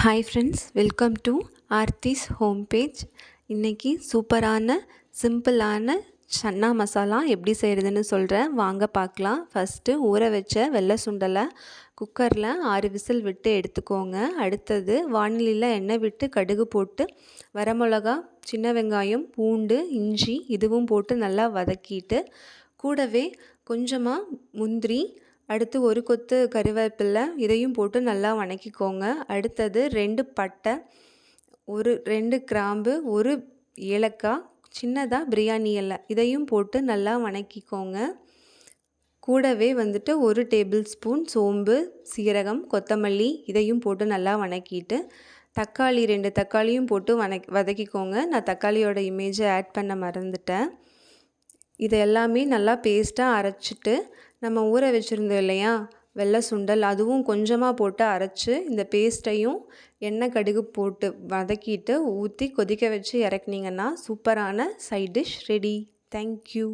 Hi friends, welcome to Aarthi's home page. இன்றைக்கி சூப்பரான சிம்பிளான சன்னா மசாலா எப்படி செய்கிறதுன்னு சொல்கிறேன், வாங்க பார்க்கலாம். ஃபஸ்ட்டு ஊற வச்ச வெள்ளை சுண்டலை குக்கரில் 6 விசில் விட்டு எடுத்துக்கோங்க. அடுத்தது வானிலையில் எண்ணெய் விட்டு கடுகு போட்டு வரமிளகா, சின்ன வெங்காயம், பூண்டு, இஞ்சி இதுவும் போட்டு நல்லா வதக்கிட்டு கூடவே கொஞ்சமாக முந்திரி, அடுத்து ஒரு கொத்து கருவேப்பிலை இதையும் போட்டு நல்லா வணக்கிக்கோங்க. அடுத்தது 2 பட்டை, 2 கிராம்பு, 1 ஏலக்காய், சின்னதாக பிரியாணி இலை இதையும் போட்டு நல்லா வணக்கிக்கோங்க. கூடவே 1 டேபிள் ஸ்பூன் சோம்பு, சீரகம், கொத்தமல்லி இதையும் போட்டு நல்லா வணக்கிட்டு தக்காளி 2 தக்காளியும் போட்டு வதக்கிக்கோங்க. நான் தக்காளியோட இமேஜை ஆட் பண்ண மறந்துட்டேன். இது எல்லாமே நல்லா பேஸ்ட்டாக அரைச்சிட்டு நம்ம ஊற வச்சுருந்தோம் இல்லையா வெள்ளை சுண்டல், அதுவும் கொஞ்சமாக போட்டு அரைச்சி இந்த பேஸ்ட்டையும் எண்ணெய் கடுகு போட்டு வதக்கிட்டு ஊற்றி கொதிக்க வச்சு இறக்குனீங்கன்னா சூப்பரான சைட் டிஷ் ரெடி. தேங்க்யூ.